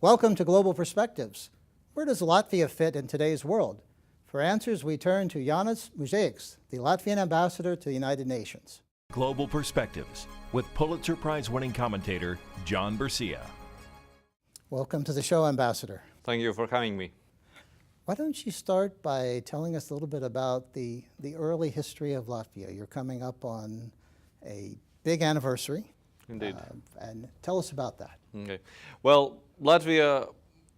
Welcome to Global Perspectives. Where does Latvia fit in today's world? For answers, we turn to Jānis Mužeiks, the Latvian ambassador to the United Nations. Global Perspectives with Pulitzer Prize-winning commentator John Bercia. Welcome to the show, Ambassador. Thank you for having me. Why don't you start by telling us a little bit about the early history of Latvia? You're coming up on a big anniversary. Indeed. And tell us about that. Okay. Well, Latvia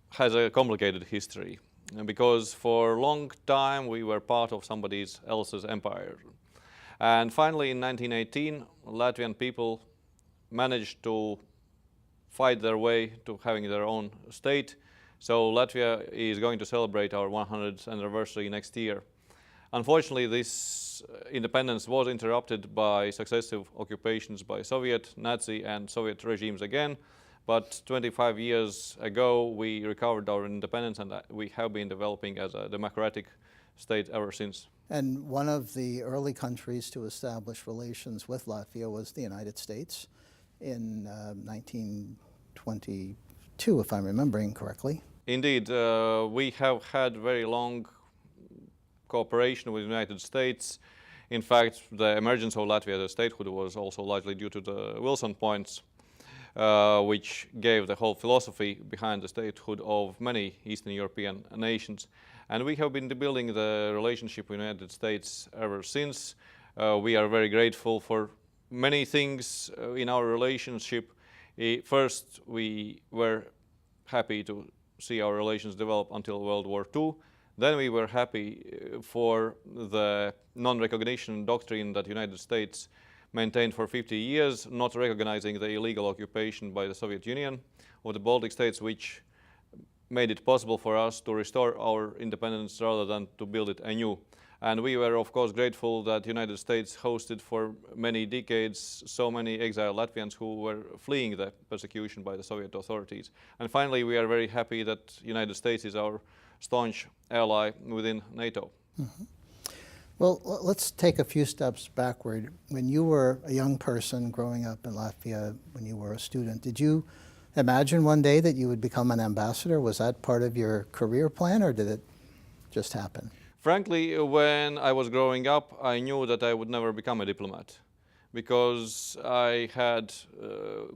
has a complicated history because for a long time we were part of somebody else's empire. And finally in 1918, Latvian people managed to fight their way to having their own state. So Latvia is going to celebrate our 100th anniversary next year. Unfortunately, this independence was interrupted by successive occupations by Soviet, Nazi and Soviet regimes again. But 25 years ago, we recovered our independence and we have been developing as a democratic state ever since. And one of the early countries to establish relations with Latvia was the United States in 1922, if I'm remembering correctly. Indeed, we have had very long cooperation with the United States. In fact, the emergence of Latvia as a statehood was also largely due to the Wilson Points, which gave the whole philosophy behind the statehood of many Eastern European nations. And we have been building the relationship with the United States ever since. We are very grateful for many things in our relationship. First, we were happy to see our relations develop until World War II. Then we were happy for the non-recognition doctrine that the United States maintained for 50 years, not recognizing the illegal occupation by the Soviet Union of the Baltic states, which made it possible for us to restore our independence rather than to build it anew. And we were, of course, grateful that the United States hosted for many decades so many exiled Latvians who were fleeing the persecution by the Soviet authorities. And finally, we are very happy that the United States is our staunch ally within NATO. Mm-hmm. Well, let's take a few steps backward. When you were a young person growing up in Latvia, when you were a student, did you imagine one day that you would become an ambassador? Was that part of your career plan, or did it just happen? Frankly, when I was growing up, I knew that I would never become a diplomat because I had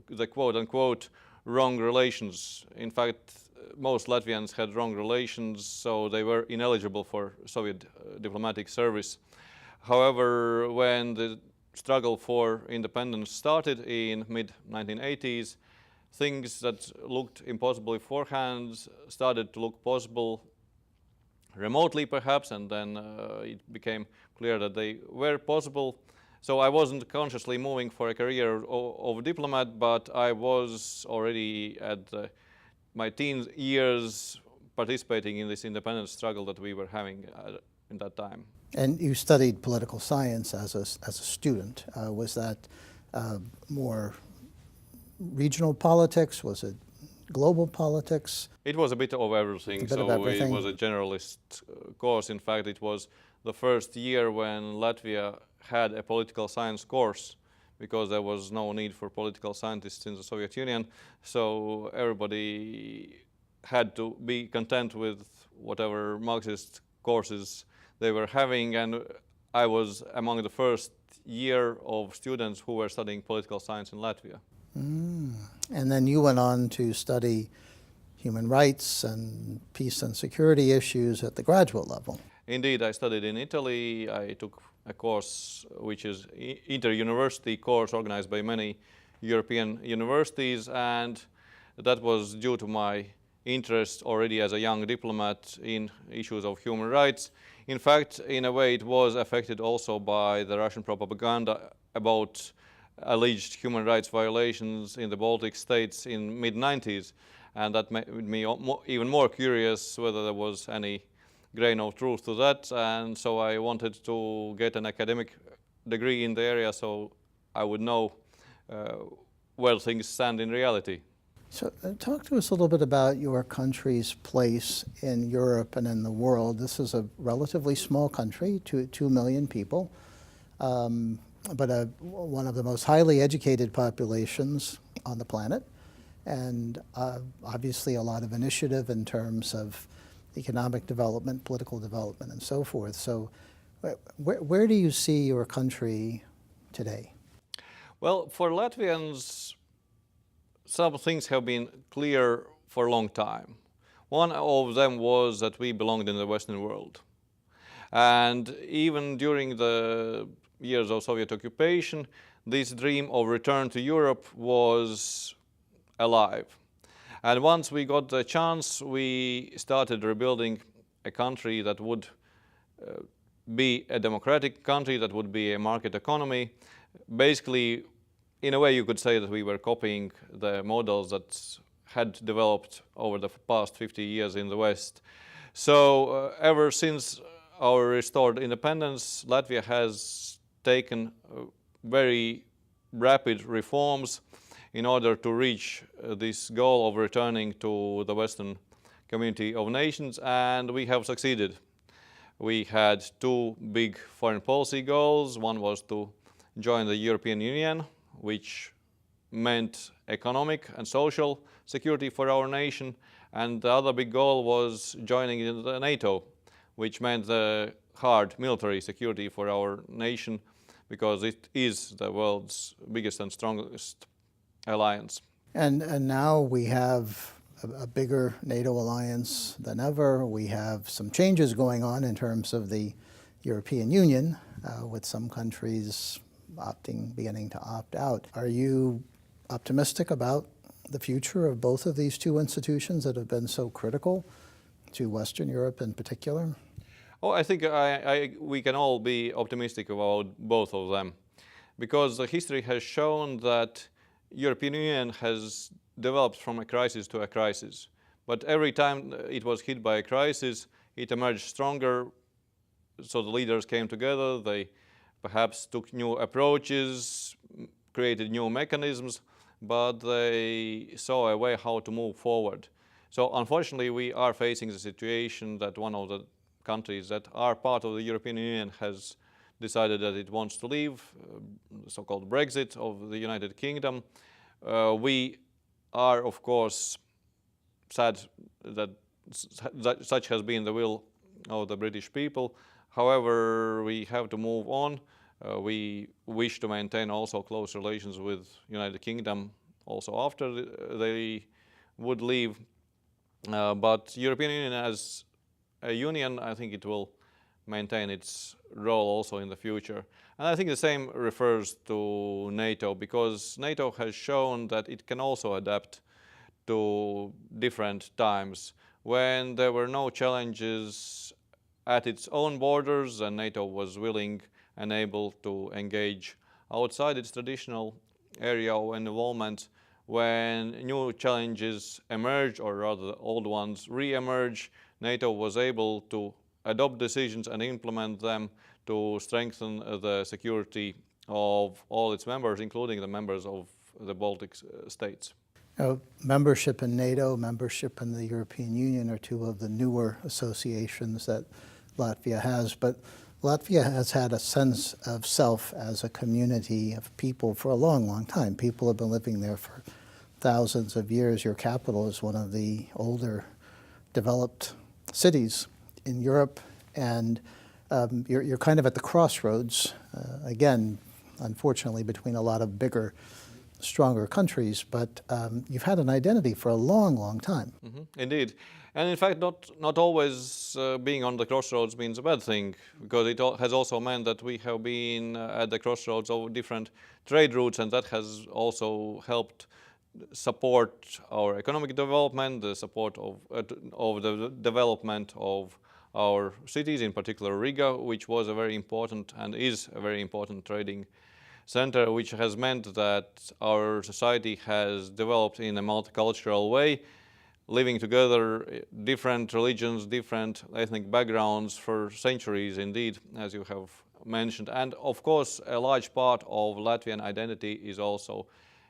the quote-unquote wrong relations. In fact, most Latvians had wrong relations, so they were ineligible for Soviet diplomatic service. However, when the struggle for independence started in mid-1980s, things that looked impossible beforehand started to look possible remotely perhaps, and then it became clear that they were possible. So I wasn't consciously moving for a career of diplomat, but I was already at my teen years participating in this independence struggle that we were having in that time. And you studied political science as a student. Was that more regional politics? Was it global politics? It was a bit of everything. It was a generalist course. In fact, it was the first year when Latvia had a political science course because there was no need for political scientists in the Soviet Union. So everybody had to be content with whatever Marxist courses they were having. And I was among the first year of students who were studying political science in Latvia. And then you went on to study human rights and peace and security issues at the graduate level. Indeed, I studied in Italy. I took a course which is inter-university course organized by many European universities, and that was due to my interest already as a young diplomat in issues of human rights. In fact, in a way, it was affected also by the Russian propaganda about alleged human rights violations in the Baltic states in mid-90s, and that made me even more curious whether there was any grain of truth to that, and so I wanted to get an academic degree in the area so I would know where things stand in reality. So talk to us a little bit about your country's place in Europe and in the world. This is a relatively small country, 2 million people. But one of the most highly educated populations on the planet. and obviously a lot of initiative in terms of economic development, political development, and so forth. So where do you see your country today? Well, for Latvians, some things have been clear for a long time. One of them was that we belonged in the Western world. And even during the years of Soviet occupation, this dream of return to Europe was alive. And once we got the chance, we started rebuilding a country that would be a democratic country, that would be a market economy. Basically, in a way, you could say that we were copying the models that had developed over the past 50 years in the West. So ever since our restored independence, Latvia has taken very rapid reforms in order to reach this goal of returning to the Western community of nations, and we have succeeded. We had two big foreign policy goals. One was to join the European Union, which meant economic and social security for our nation, and the other big goal was joining in the NATO, which meant the hard military security for our nation, because it is the world's biggest and strongest alliance. And now we have a bigger NATO alliance than ever. We have some changes going on in terms of the European Union, with some countries beginning to opt out. Are you optimistic about the future of both of these two institutions that have been so critical to Western Europe in particular? Oh, I think we can all be optimistic about both of them, because the history has shown that European Union has developed from a crisis to a crisis. But every time it was hit by a crisis, it emerged stronger. So the leaders came together, they perhaps took new approaches, created new mechanisms, but they saw a way how to move forward. So unfortunately, we are facing the situation that one of the countries that are part of the European Union has decided that it wants to leave, the so-called Brexit of the United Kingdom. We are, of course, sad that such has been the will of the British people. However, we have to move on. We wish to maintain also close relations with United Kingdom also after they would leave. But European Union as a union, I think it will maintain its role also in the future. And I think the same refers to NATO, because NATO has shown that it can also adapt to different times. When there were no challenges at its own borders, and NATO was willing and able to engage outside its traditional area of involvement. When new challenges emerge, or rather the old ones re-emerge, NATO was able to adopt decisions and implement them to strengthen the security of all its members, including the members of the Baltic states. Membership in NATO, membership in the European Union are two of the newer associations that Latvia has, but Latvia has had a sense of self as a community of people for a long, long time. People have been living there for thousands of years. Your capital is one of the older developed cities in Europe, and you're kind of at the crossroads, again, unfortunately, between a lot of bigger, stronger countries, but you've had an identity for a long, long time. Mm-hmm. Indeed. And in fact, not always being on the crossroads means a bad thing, because it has also meant that we have been at the crossroads of different trade routes, and that has also helped support our economic development, the support of the development of our cities, in particular Riga, which was a very important and is a very important trading center, which has meant that our society has developed in a multicultural way, living together different religions, different ethnic backgrounds for centuries indeed, as you have mentioned. And of course, a large part of Latvian identity is also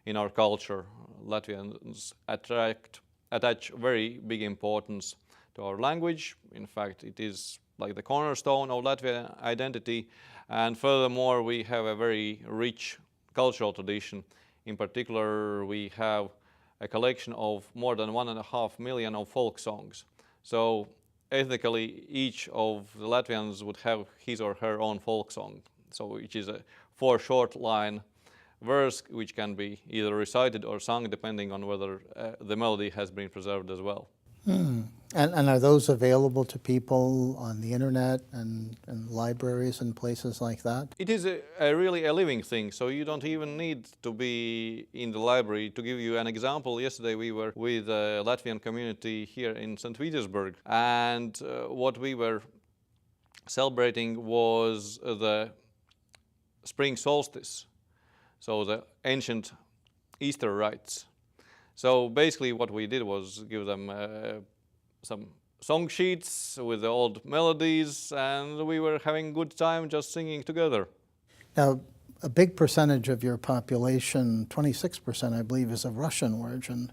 in our culture. Latvians attach very big importance to our language. In fact, it is like the cornerstone of Latvian identity. And furthermore, we have a very rich cultural tradition. In particular, we have a collection of more than 1.5 million of folk songs. So ethnically, each of the Latvians would have his or her own folk song. So which is a 4 short line verse which can be either recited or sung depending on whether the melody has been preserved as well. And are those available to people on the internet and libraries and places like that? It is really a living thing, so you don't even need to be in the library. To give you an example, yesterday we were with the Latvian community here in St. Petersburg, and what we were celebrating was the spring solstice, so the ancient Easter rites. So basically what we did was give them some song sheets with the old melodies, and we were having a good time just singing together. Now, a big percentage of your population, 26% I believe, is of Russian origin.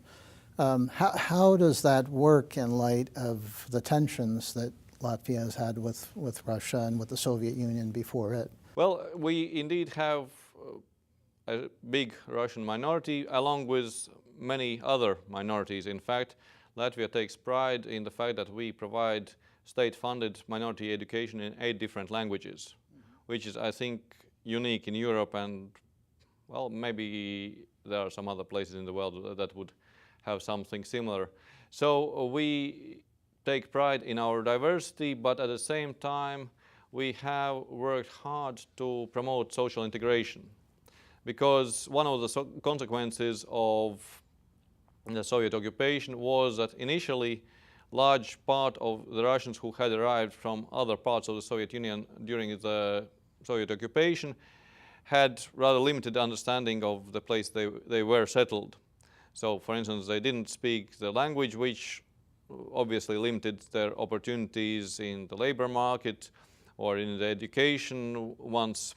How does that work in light of the tensions that Latvia has had with Russia and with the Soviet Union before it? Well, we indeed have a big Russian minority along with many other minorities. In fact, Latvia takes pride in the fact that we provide state-funded minority education in 8 different languages, which is, I think, unique in Europe, and, well, maybe there are some other places in the world that would have something similar. So we take pride in our diversity, but at the same time, we have worked hard to promote social integration, because one of the consequences of the Soviet occupation was that initially large part of the Russians who had arrived from other parts of the Soviet Union during the Soviet occupation had rather limited understanding of the place they were settled. So, for instance, they didn't speak the language, which obviously limited their opportunities in the labor market or in the education once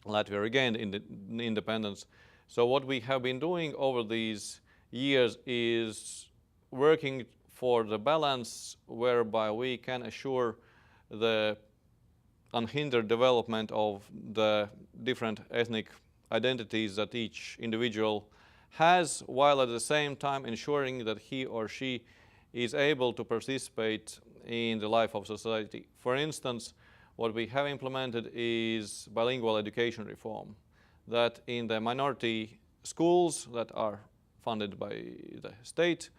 Latvia regained independence. So what we have been doing over these years is working for the balance whereby we can assure the unhindered development of the different ethnic identities that each individual has, while at the same time ensuring that he or she is able to participate in the life of society. For instance, what we have implemented is bilingual education reform, that in the minority schools that are funded by the state,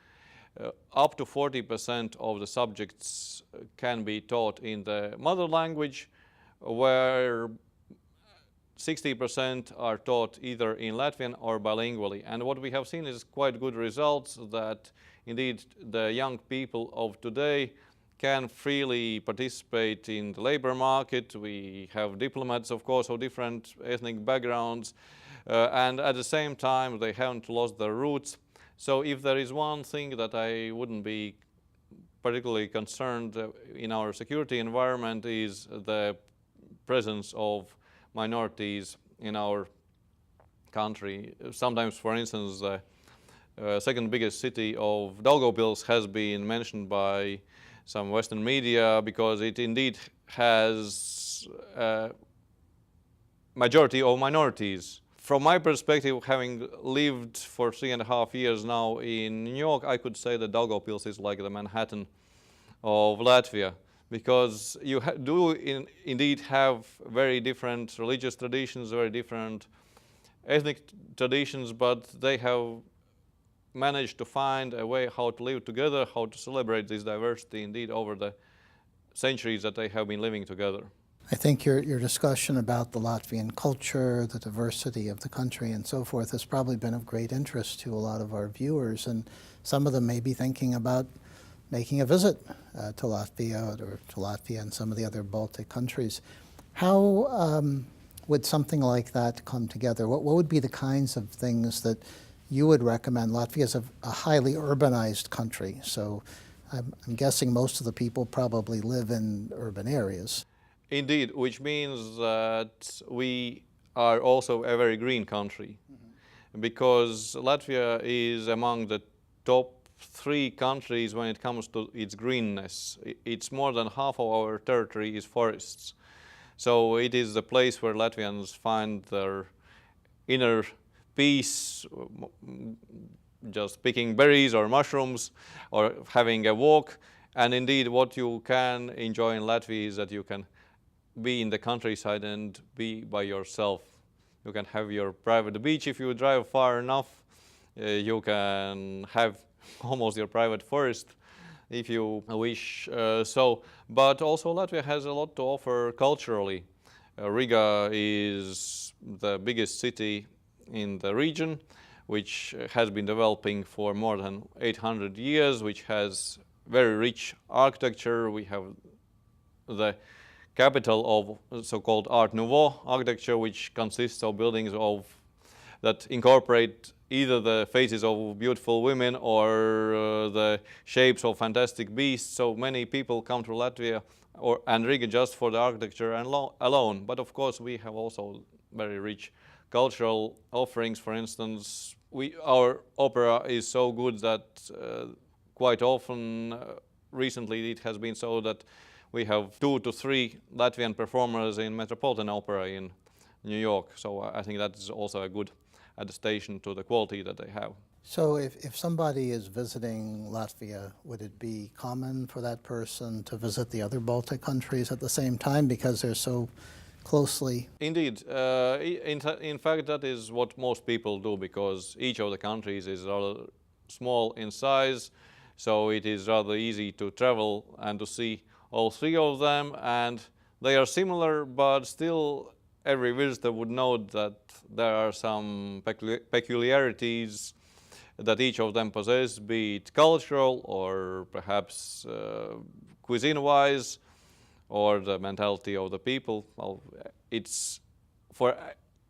up to 40% of the subjects can be taught in the mother language, where 60% are taught either in Latvian or bilingually. And what we have seen is quite good results, that indeed the young people of today can freely participate in the labor market. We have diplomats, of course, of different ethnic backgrounds, and at the same time they haven't lost their roots. So if there is one thing that I wouldn't be particularly concerned in our security environment is the presence of minorities in our country. Sometimes, for instance, the second biggest city of Daugavpils has been mentioned by some Western media because it indeed has a majority of minorities. From my perspective, having lived for 3.5 years now in New York, I could say that Daugavpils is like the Manhattan of Latvia, because you indeed have very different religious traditions, very different ethnic traditions, but they have managed to find a way how to live together, how to celebrate this diversity indeed over the centuries that they have been living together. I think your discussion about the Latvian culture, the diversity of the country and so forth has probably been of great interest to a lot of our viewers, and some of them may be thinking about making a visit to Latvia or to Latvia and some of the other Baltic countries. How would something like that come together? What would be the kinds of things that you would recommend? Latvia is a highly urbanized country, so I'm guessing most of the people probably live in urban areas. Indeed, which means that we are also a very green country, because Latvia is among the top 3 countries when it comes to its greenness. It's more than half of our territory is forests. So it is the place where Latvians find their inner peace, just picking berries or mushrooms or having a walk. And indeed, what you can enjoy in Latvia is that you can be in the countryside and be by yourself. You can have your private beach if you drive far enough. You can have almost your private forest if you wish so. But also Latvia has a lot to offer culturally. Riga is the biggest city in the region, which has been developing for more than 800 years, which has very rich architecture. We have the capital of so-called Art Nouveau architecture, which consists of buildings that incorporate either the faces of beautiful women or the shapes of fantastic beasts. So many people come to Latvia and Riga just for the architecture alone. But of course, we have also very rich cultural offerings. For instance, our opera is so good that quite often, recently it has been so that we have 2 to 3 Latvian performers in Metropolitan Opera in New York. So I think that is also a good attestation to the quality that they have. So if somebody is visiting Latvia, would it be common for that person to visit the other Baltic countries at the same time because they're so closely? Indeed. In fact, that is what most people do because each of the countries is rather small in size. So it is rather easy to travel and to see all 3 of them, and they are similar, but still every visitor would note that there are some peculiarities that each of them possess, be it cultural or perhaps cuisine-wise, or the mentality of the people. Well, it's for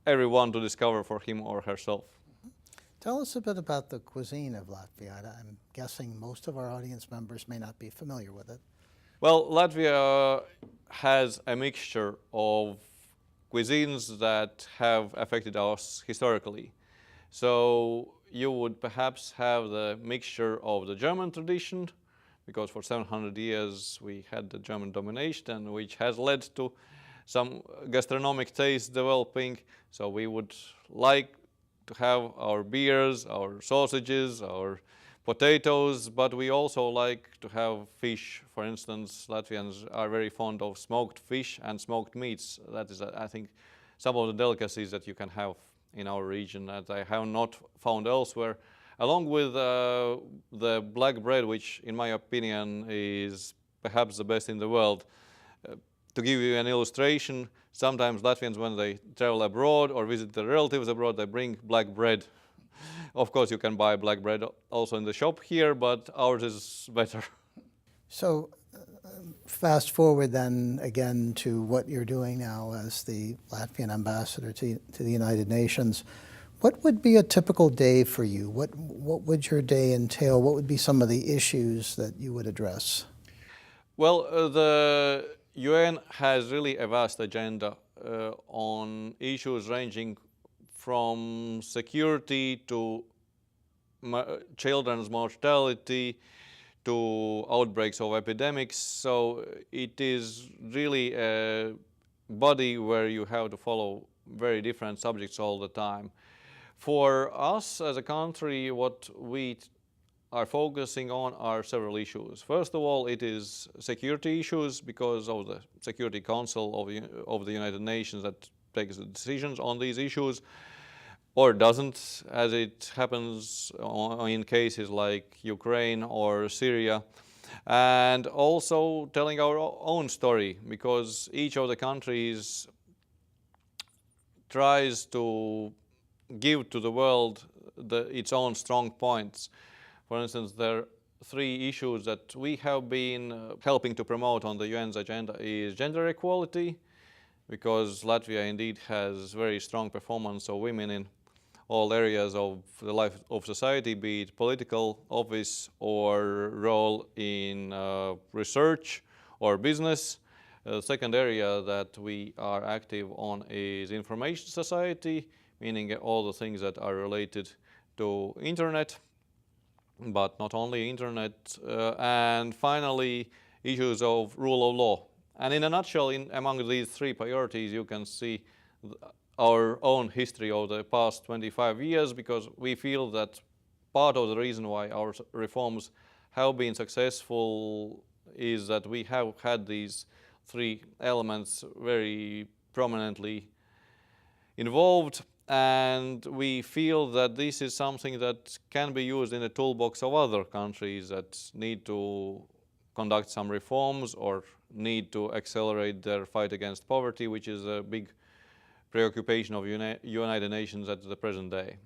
everyone to discover for him or herself. Tell us a bit about the cuisine of Latvia. I'm guessing most of our audience members may not be familiar with it. Well, Latvia has a mixture of cuisines that have affected us historically. So you would perhaps have the mixture of the German tradition, because for 700 years we had the German domination, which has led to some gastronomic taste developing. So we would like to have our beers, our sausages, our potatoes, but we also like to have fish. For instance, Latvians are very fond of smoked fish and smoked meats. That is, I think, some of the delicacies that you can have in our region that I have not found elsewhere. Along with the black bread, which in my opinion is perhaps the best in the world. To give you an illustration, sometimes Latvians, when they travel abroad or visit their relatives abroad, they bring black bread. Of course, you can buy black bread also in the shop here, but ours is better. So fast forward then again to what you're doing now as the Latvian ambassador to the United Nations. What would be a typical day for you? What would your day entail? What would be some of the issues that you would address? Well, the UN has really a vast agenda on issues ranging from security to children's mortality to outbreaks of epidemics. So it is really a body where you have to follow very different subjects all the time. For us as a country, what we are focusing on are several issues. First of all, it is security issues because of the Security Council of the United Nations that takes the decisions on these issues, or doesn't, as it happens in cases like Ukraine or Syria. And also telling our own story, because each of the countries tries to give to the world its own strong points. For instance, there are 3 issues that we have been helping to promote on the UN's agenda is gender equality, because Latvia indeed has very strong performance of women in all areas of the life of society, be it political office or role in research or business. The second area that we are active on is information society, meaning all the things that are related to internet, but not only internet. And finally, issues of rule of law. And in a nutshell, among these 3 priorities, you can see our own history of the past 25 years, because we feel that part of the reason why our reforms have been successful is that we have had these three elements very prominently involved, and we feel that this is something that can be used in the toolbox of other countries that need to conduct some reforms or need to accelerate their fight against poverty, which is a big preoccupation of United Nations at the present day.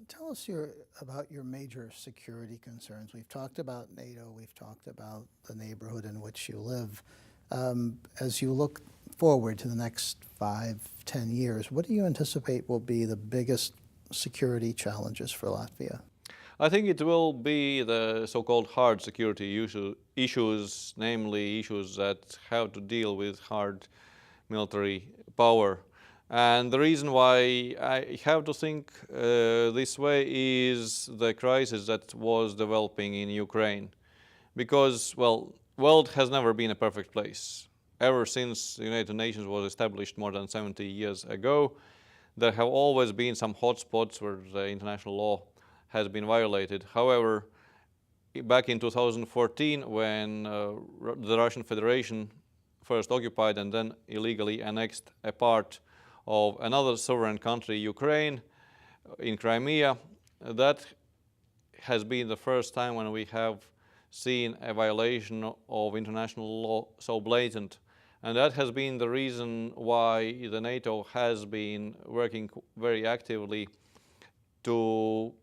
Tell us about your major security concerns. We've talked about NATO, we've talked about the neighborhood in which you live. As you look forward to the next 5-10 years, what do you anticipate will be the biggest security challenges for Latvia? I think it will be the so-called hard security issues, namely issues that have to deal with hard military power. And the reason why I have to think this way is the crisis that was developing in Ukraine. Because, well, world has never been a perfect place. Ever since the United Nations was established more than 70 years ago, there have always been some hotspots where the international law has been violated. However, back in 2014, when the Russian Federation first occupied and then illegally annexed a part of another sovereign country, Ukraine, in Crimea, that has been the first time when we have seen a violation of international law so blatant. And that has been the reason why the NATO has been working very actively to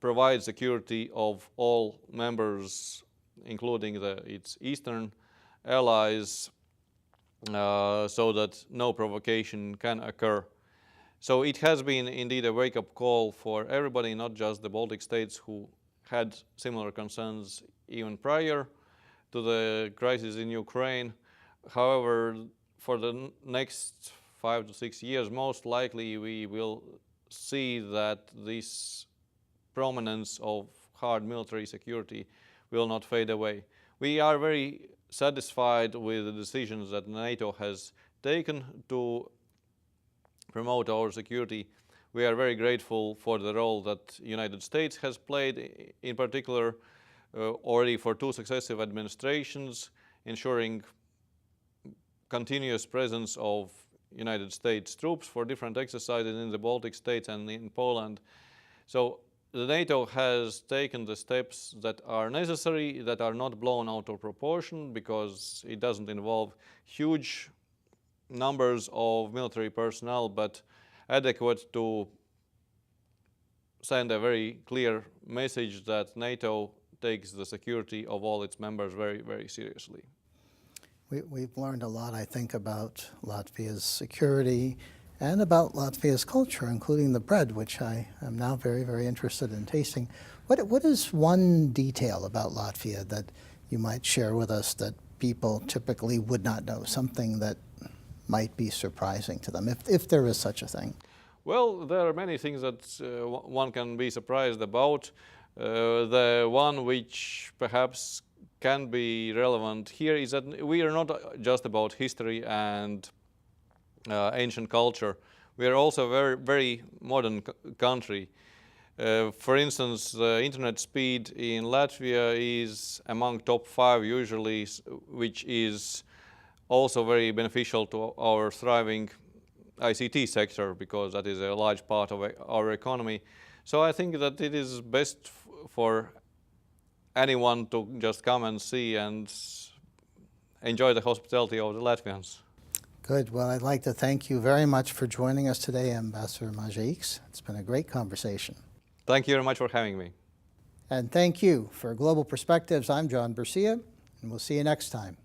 provide security of all members, including its eastern allies, so that no provocation can occur. So it has been indeed a wake-up call for everybody, not just the Baltic states who had similar concerns even prior to the crisis in Ukraine. However, for the next 5 to 6 years, most likely we will see that this prominence of hard military security will not fade away. We are very satisfied with the decisions that NATO has taken to promote our security. We are very grateful for the role that the United States has played, in particular already for 2 successive administrations, ensuring continuous presence of United States troops for different exercises in the Baltic states and in Poland. So the NATO has taken the steps that are necessary, that are not blown out of proportion, because it doesn't involve huge numbers of military personnel, but adequate to send a very clear message that NATO takes the security of all its members very, very seriously. We've learned a lot, I think, about Latvia's security and about Latvia's culture, including the bread, which I am now very, very interested in tasting. What is one detail about Latvia that you might share with us that people typically would not know, something that might be surprising to them, if there is such a thing? Well, there are many things that one can be surprised about. The one which perhaps can be relevant here is that we are not just about history and ancient culture. We are also a very, very modern country. For instance, the internet speed in Latvia is among top 5 usually, which is also very beneficial to our thriving ICT sector, because that is a large part of our economy. So I think that it is best for anyone to just come and see and enjoy the hospitality of the Latvians. Good. Well, I'd like to thank you very much for joining us today, Ambassador Mažeiks. It's been a great conversation. Thank you very much for having me. And thank you. For Global Perspectives, I'm John Bercia, and we'll see you next time.